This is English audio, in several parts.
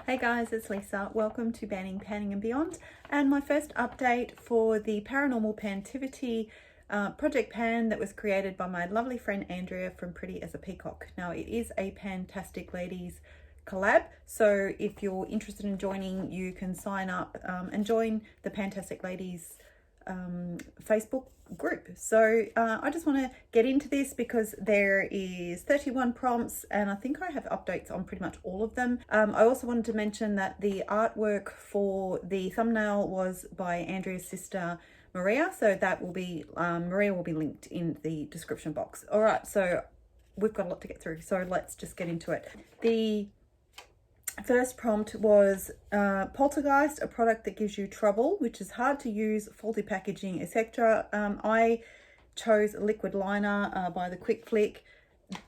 Hey guys, it's Lisa. Welcome to Banning, Panning and Beyond, and my first update for the Paranormal Pantivity project pan that was created by my lovely friend Andrea from Pretty as a Peacock. Now it is a Pantastic Ladies collab, so if you're interested in joining, you can sign up and join the Pantastic Ladies Facebook group. So I just want to get into this because there is 31 prompts and I think I have updates on pretty much all of them. I also wanted to mention that the artwork for the thumbnail was by Andrea's sister Maria, so that will be Maria will be linked in the description box. All right, so we've got a lot to get through, so let's just get into it. The first prompt was Poltergeist, a product that gives you trouble, which is hard to use, faulty packaging, etc. I chose liquid liner by the Quick Flick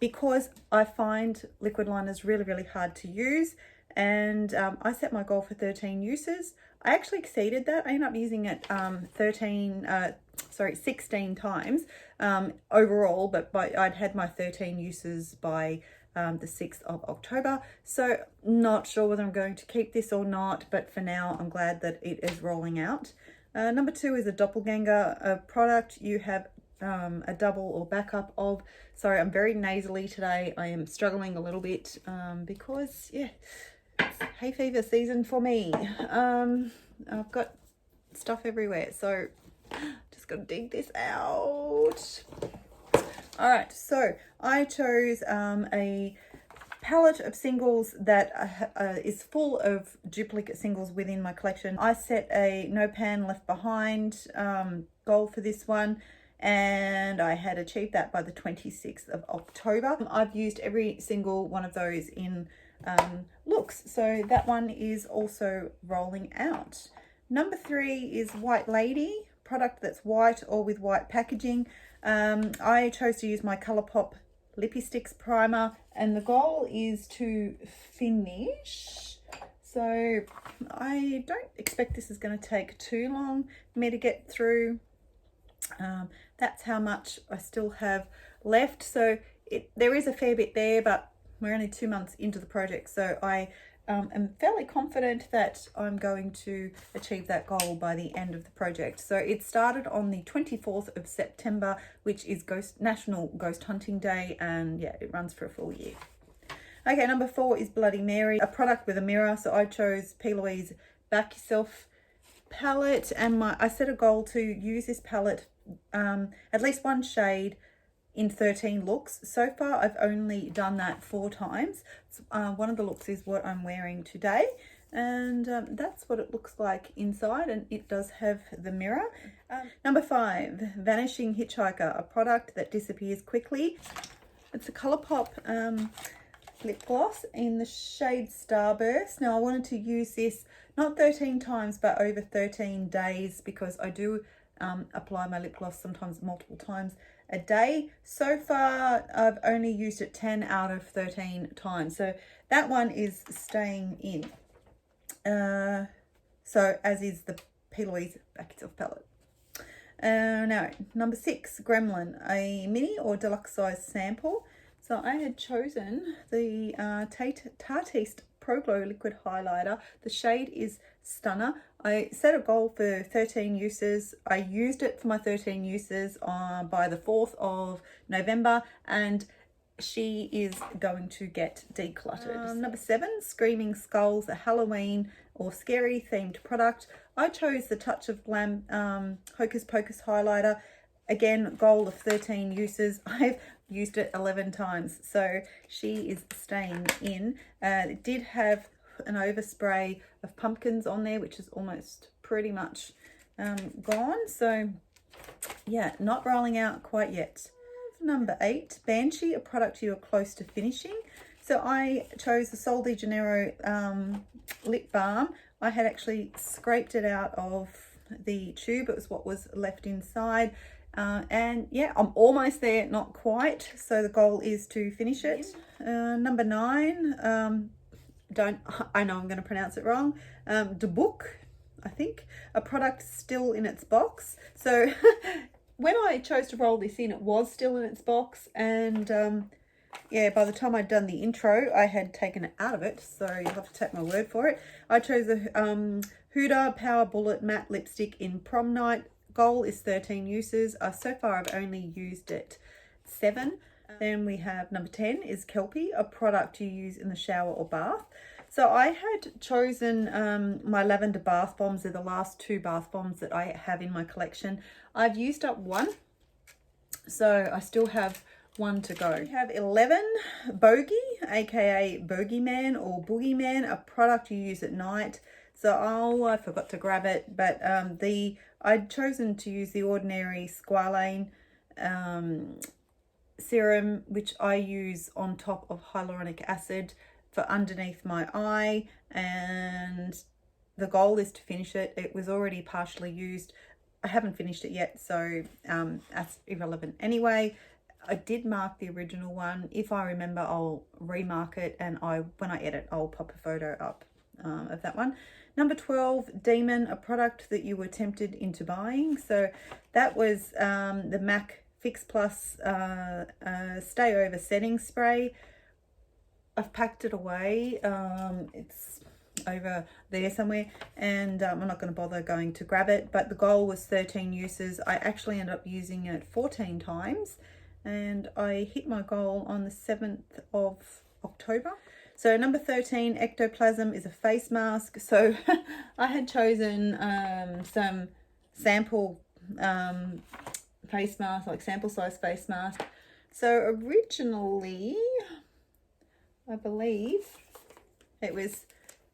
because I find liquid liners really hard to use, and I set my goal for 13 uses. I actually exceeded that. I ended up using it 16 times overall, but I'd had my 13 uses by the 6th of October. So not sure whether I'm going to keep this or not, but for now I'm glad that it is rolling out. Number 2 is a doppelganger, a product you have a double or backup of. Sorry, I'm very nasally today. I am struggling a little bit because yeah, it's hay fever season for me. I've got stuff everywhere, so just gotta dig this out. All right, so I chose a palette of singles that is full of duplicate singles within my collection. I set a no pan left behind goal for this one, and I had achieved that by the 26th of October. I've used every single one of those in looks, so that one is also rolling out. Number 3 is White Lady, product that's white or with white packaging. I chose to use my Colourpop Lippy Sticks primer, and the goal is to finish. So I don't expect this is going to take too long for me to get through. That's how much I still have left. So there is a fair bit there, but we're only 2 months into the project. So I am fairly confident that I'm going to achieve that goal by the end of the project. So it started on the 24th of September, which is National Ghost Hunting Day, and yeah, it runs for a full year. Okay, number 4 is Bloody Mary, a product with a mirror. So I chose P. Louise Back Yourself palette, and I set a goal to use this palette at least one shade in 13 looks. So far I've only done that 4 times. One of the looks is what I'm wearing today, and that's what it looks like inside, and it does have the mirror. Number 5, Vanishing Hitchhiker, a product that disappears quickly. It's a Colourpop lip gloss in the shade Starburst. Now I wanted to use this not 13 times but over 13 days because I do apply my lip gloss sometimes multiple times a day. So far I've only used it 10 out of 13 times, so that one is staying in, so as is the P. Louise Back Yourself palette. Now number 6, Gremlin, a mini or deluxe size sample. So I had chosen the Tartiste Pro Glow liquid highlighter. The shade is Stunner. I set a goal for 13 uses. I used it for my 13 uses by the 4th of November, and she is going to get decluttered. Number 7, Screaming Skulls, a Halloween or scary themed product. I chose the Touch of Glam Hocus Pocus highlighter. Again, goal of 13 uses. I've used it 11 times, so she is staying in. It did have an overspray of pumpkins on there, which is almost pretty much gone. So yeah, not rolling out quite yet. Number 8, Banshee, a product you are close to finishing. So I chose the Sol de Janeiro lip balm. I had actually scraped it out of the tube. It was what was left inside. And yeah, I'm almost there, not quite. So the goal is to finish it. Number 9, I know I'm going to pronounce it wrong. De Book, I think, a product still in its box. So when I chose to roll this in, it was still in its box, and yeah, by the time I'd done the intro, I had taken it out of it, so you'll have to take my word for it. I chose the Huda Power Bullet Matte Lipstick in Prom Night. Goal is 13 uses. So far, I've only used it 7. Then we have number 10 is Kelpie, a product you use in the shower or bath. So I had chosen my lavender bath bombs. They're the last 2 bath bombs that I have in my collection. I've used up 1, so I still have 1 to go. We have 11 Bogey, aka Bogeyman or Boogeyman, a product you use at night. So I forgot to grab it, but I'd chosen to use the ordinary squalane serum, which I use on top of hyaluronic acid for underneath my eye, and the goal is to finish it. It was already partially used. I haven't finished it yet, so that's irrelevant anyway. I did mark the original one. If I remember, I'll remark it, and when I edit, I'll pop a photo up of that one. Number 12, Demon, a product that you were tempted into buying. So that was the MAC Fix Plus Stay Over Setting Spray. I've packed it away. It's over there somewhere, and I'm not going to bother going to grab it, but the goal was 13 uses. I actually ended up using it 14 times, and I hit my goal on the 7th of October. So number 13, Ectoplasm, is a face mask. So I had chosen some sample face masks, like sample size face mask. So originally, I believe it was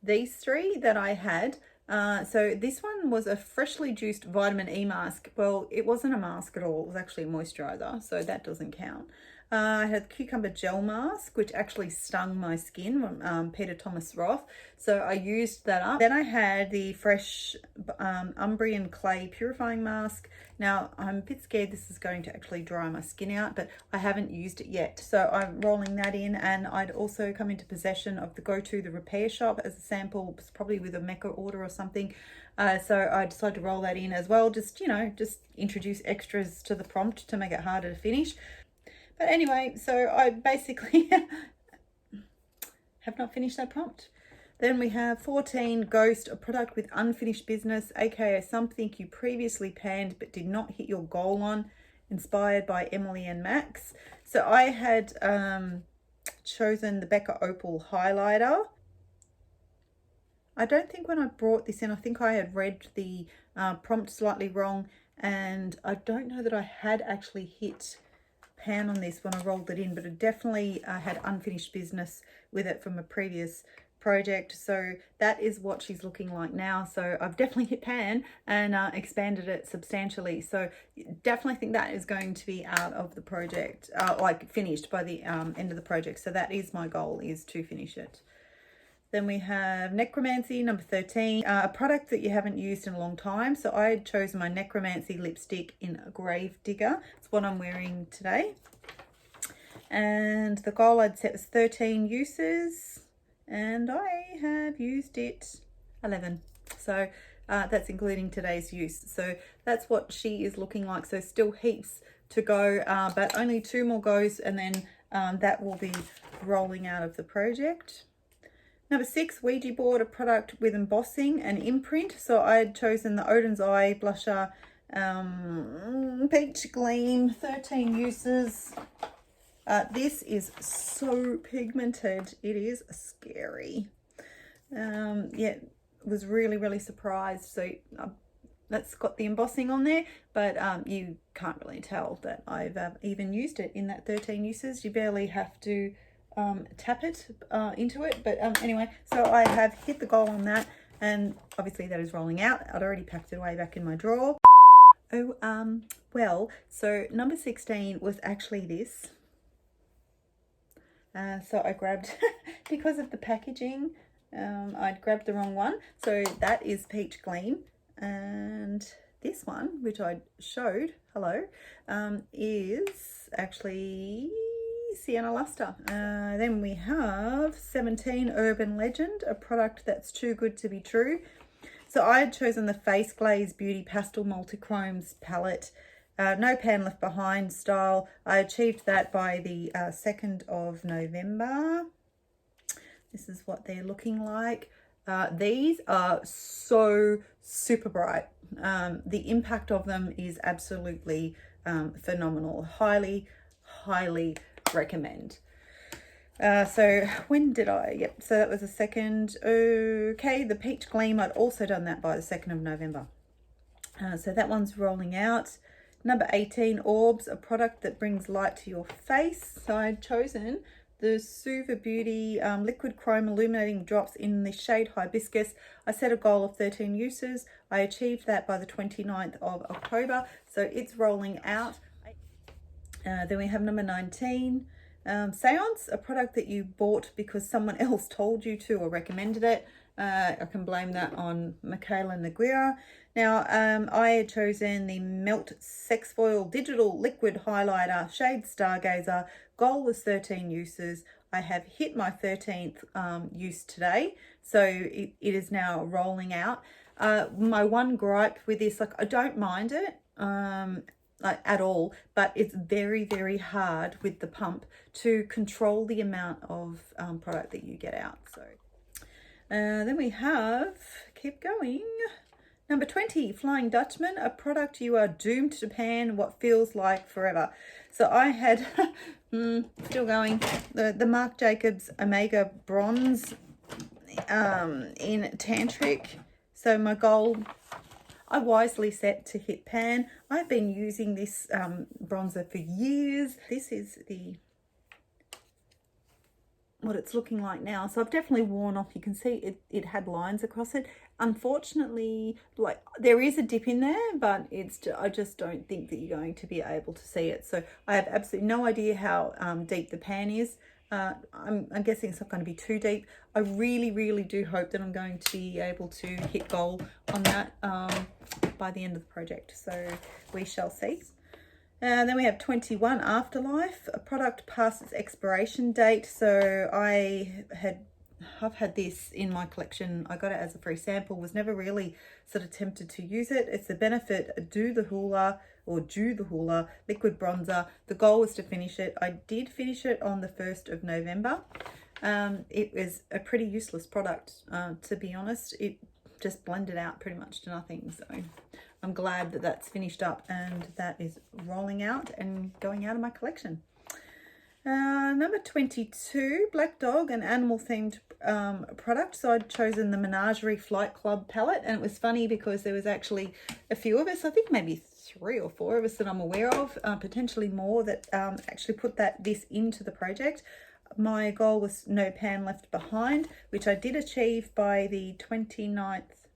these 3 that I had. So this one was a freshly juiced vitamin E mask. Well, it wasn't a mask at all. It was actually a moisturizer, so that doesn't count. I had cucumber gel mask, which actually stung my skin from Peter Thomas Roth, so I used that up. Then I had the fresh Umbrian clay purifying mask. Now I'm a bit scared this is going to actually dry my skin out, but I haven't used it yet, so I'm rolling that in. And I'd also come into possession of the the repair shop as a sample, probably with a Mecca order or something. So I decided to roll that in as well, just introduce extras to the prompt to make it harder to finish. But anyway, so I basically have not finished that prompt. Then we have 14, Ghost, a product with unfinished business, aka something you previously panned but did not hit your goal on, inspired by Emily and Max. So I had chosen the Becca Opal highlighter. I don't think when I brought this in, I think I had read the prompt slightly wrong, and I don't know that I had actually hit pan on this when I rolled it in, but it definitely had unfinished business with it from a previous project. So that is what she's looking like now. So I've definitely hit pan and expanded it substantially. So definitely think that is going to be out of the project, like finished by the end of the project. So that is my goal, is to finish it. Then we have Necromancy, number 13, a product that you haven't used in a long time. So I had chosen my Necromancy lipstick in Grave Digger. It's what I'm wearing today. And the goal I'd set was 13 uses, and I have used it 11. So that's including today's use. So that's what she is looking like. So still heaps to go, but only 2 more goes, and then that will be rolling out of the project. Number 6, Ouija board, a product with embossing and imprint. So I had chosen the Odin's Eye blusher, Peach Gleam, 13 uses. This is so pigmented. It is scary. Yeah, was really surprised. So that's got the embossing on there, but you can't really tell that I've even used it in that 13 uses. You barely have to tap it into it, but anyway, so I have hit the goal on that, and obviously that is rolling out. I'd already packed it away back in my drawer. Well, so number 16 was actually this. So I grabbed, because of the packaging, I'd grabbed the wrong one. So that is Peach Gleam, and this one, which I showed, is actually Sienna Luster. Then we have 17, Urban Legend, a product that's too good to be true. So I had chosen the Face Glaze Beauty Pastel Multichromes palette. no pan left behind style. I achieved that by the 2nd of November. This is what they're looking like. These are so super bright. The impact of them is absolutely phenomenal. Highly, highly recommend. So when did I? Yep, so that was the 2nd. Okay, the Peach Gleam, I'd also done that by the 2nd of November. So that one's rolling out. Number 18, Orbs, a product that brings light to your face. So I'd chosen the Suva Beauty Liquid Chrome Illuminating Drops in the shade Hibiscus. I set a goal of 13 uses. I achieved that by the 29th of October. So it's rolling out. Then we have number 19, Seance, a product that you bought because someone else told you to or recommended it. I can blame that on Michaela Neguera. Now, I had chosen the Melt Sex Foil Digital Liquid Highlighter Shade Stargazer. Goal was 13 uses. I have hit my 13th use today, so it is now rolling out. My one gripe with this, like, I don't mind it. Like at all, but it's very, very hard with the pump to control the amount of product that you get out. So then we have, keep going, number 20, Flying Dutchman, a product you are doomed to pan what feels like forever. So I had still going, the Marc Jacobs Omega Bronze in Tantric. So my goal, I wisely set to hit pan. I've been using this bronzer for years. This is what it's looking like now. So I've definitely worn off. You can see it had lines across it. Unfortunately, like, there is a dip in there, but I just don't think that you're going to be able to see it. So I have absolutely no idea how deep the pan is. I'm guessing it's not going to be too deep. I really, really do hope that I'm going to be able to hit goal on that by the end of the project. So we shall see. Then we have 21, Afterlife, a product past its expiration date. So I've had this in my collection. I got it as a free sample, was never really sort of tempted to use it. It's the Benefit Dew the Hoola liquid bronzer. The goal was to finish it. I did finish it on the 1st of November. It was a pretty useless product, to be honest. It just blended out pretty much to nothing. So I'm glad that that's finished up and that is rolling out and going out of my collection. Number 22, Black Dog, an animal themed product. So I'd chosen the Menagerie Flight Club palette, and it was funny because there was actually a few of us, I think maybe 3 or 4 of us that I'm aware of, potentially more, that actually put this into the project. My goal was no pan left behind, which I did achieve by the 29th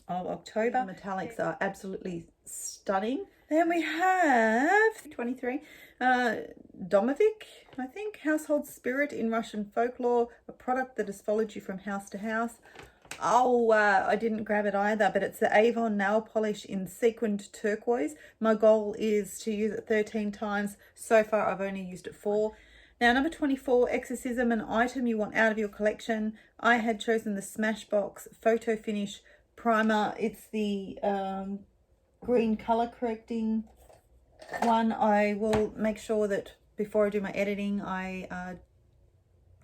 of October. The metallics are absolutely stunning. Then we have 23, Domovic, I think, Household Spirit in Russian Folklore, a product that has followed you from house to house. Oh, I didn't grab it either, but it's the Avon nail polish in sequined turquoise. My goal is to use it 13 times. So far, I've only used it 4. Now, number 24, Exorcism, an item you want out of your collection. I had chosen the Smashbox Photo Finish Primer. It's the green color correcting one. I will make sure that before I do my editing, I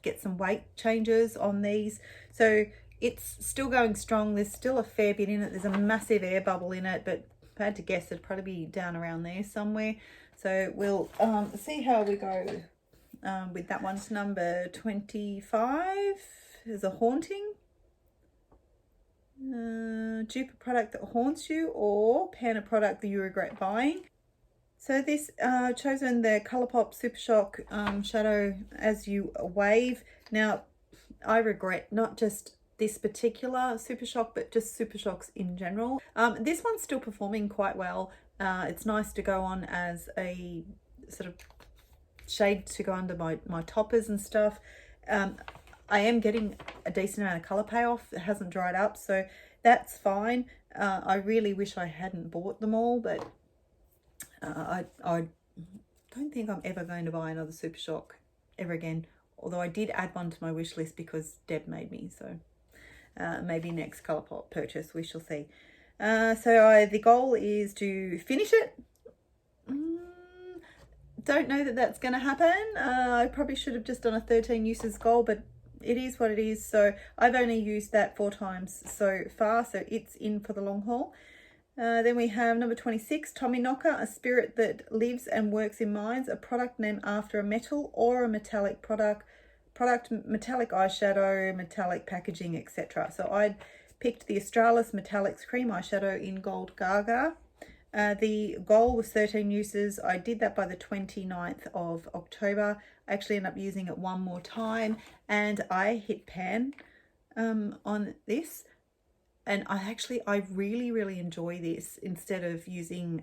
get some weight changes on these. So it's still going strong. There's still a fair bit in it. There's a massive air bubble in it, but if I had to guess, it'd probably be down around there somewhere. So we'll see how we go with that one. Number 25 is a Haunting. Dupe a product that haunts you, or pan a product that you regret buying. So this chosen the Colourpop Super Shock Shadow As You Wave. Now, I regret not just this particular Super Shock, but just Super Shocks in general. This one's still performing quite well. It's nice to go on as a sort of shade to go under my toppers and stuff. I am getting a decent amount of colour payoff. It hasn't dried up, so that's fine. I really wish I hadn't bought them all, but I don't think I'm ever going to buy another Super Shock ever again. Although I did add one to my wish list because Deb made me, so maybe next Colourpop purchase, we shall see. So the goal is to finish it Don't know that that's going to happen. I probably should have just done a 13 uses goal, but it is what it is. So I've only used that 4 times so far, so it's in for the long haul. Then we have number 26, Tommy Knocker, a spirit that lives and works in mines, a product named after a metal or a metallic product, metallic eyeshadow, metallic packaging, etc. So I'd picked the Australis Metallics Cream Eyeshadow in Gold Gaga. The goal was 13 uses. I did that by the 29th of October. I actually ended up using it one more time, and I hit pan on this. And I really enjoy this instead of using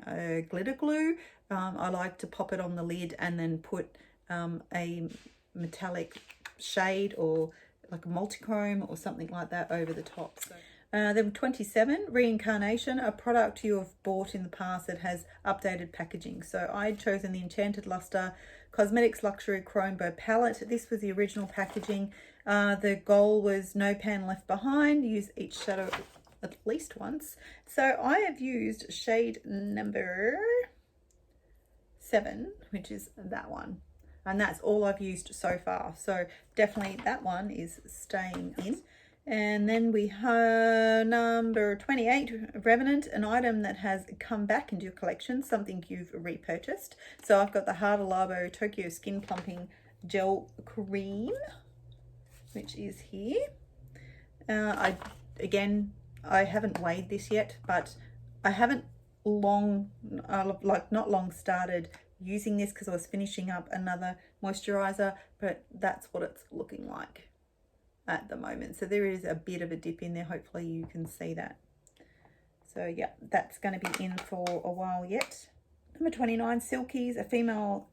glitter glue. I like to pop it on the lid and then put a metallic shade or like a multichrome or something like that over the top. So. Then 27, Reincarnation, a product you have bought in the past that has updated packaging. So I'd chosen the Enchanted Luster Cosmetics Luxury Chrome Bow Palette. This was the original packaging. The goal was no pan left behind, use each shadow at least once. So I have used shade number 7, which is that one. And that's all I've used so far. So definitely that one is staying in. And then we have number 28, Revenant, an item that has come back into your collection, something you've repurchased. So I've got the Hada Labo Tokyo Skin Plumping Gel Cream, which is here. I haven't weighed this yet, but I haven't not long started using this because I was finishing up another moisturizer, but that's what it's looking like at the moment. So there is a bit of a dip in there. Hopefully you can see that. So yeah, that's going to be in for a while yet. Number 29, Silkies, a female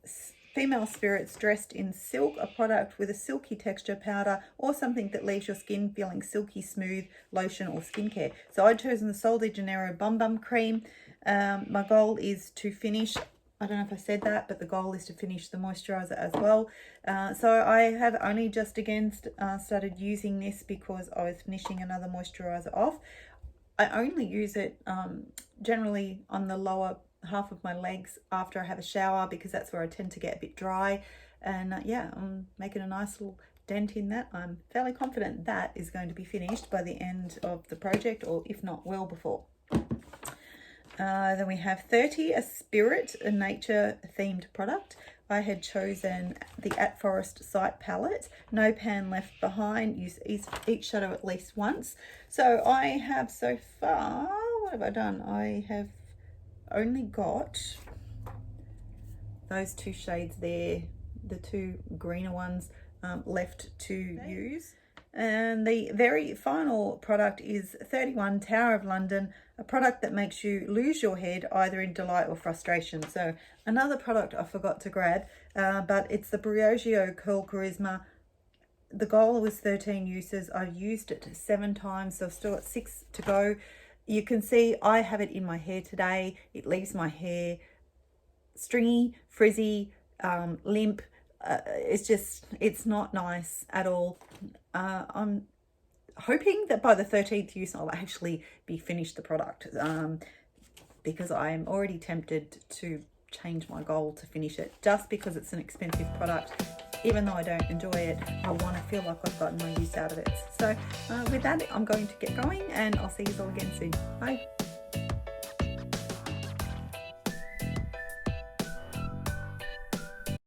spirits dressed in silk, a product with a silky texture powder or something that leaves your skin feeling silky smooth, lotion or skincare. So I'd chosen the Sol de Janeiro Bum Bum Cream. My goal is to finish, I don't know if I said that, but the goal is to finish the moisturizer as well. So I have only just again started using this because I was finishing another moisturizer off. I only use it generally on the lower half of my legs after I have a shower because that's where I tend to get a bit dry. And yeah, I'm making a nice little dent in that. I'm fairly confident that is going to be finished by the end of the project, or if not well before. Then we have 30, a spirit, a nature themed product. I had chosen the At Forest Site palette, no pan left behind, use each shadow at least once. So I have so far, what have I done? I have only got those 2 shades there, the 2 greener ones left to use. And the very final product is 31, Tower of London, a product that makes you lose your head either in delight or frustration. So another product I forgot to grab, but it's the Briogeo Curl Charisma. The goal was 13 uses. I've used it 7 times, so I've still got 6 to go. You can see I have it in my hair today. It leaves my hair stringy, frizzy, limp. It's not nice at all. I'm hoping that by the 13th use I'll actually be finished the product, because I am already tempted to change my goal to finish it just because it's an expensive product. Even though I don't enjoy it, I want to feel like I've gotten my use out of it. So with that, I'm going to get going and I'll see you all again soon. Bye.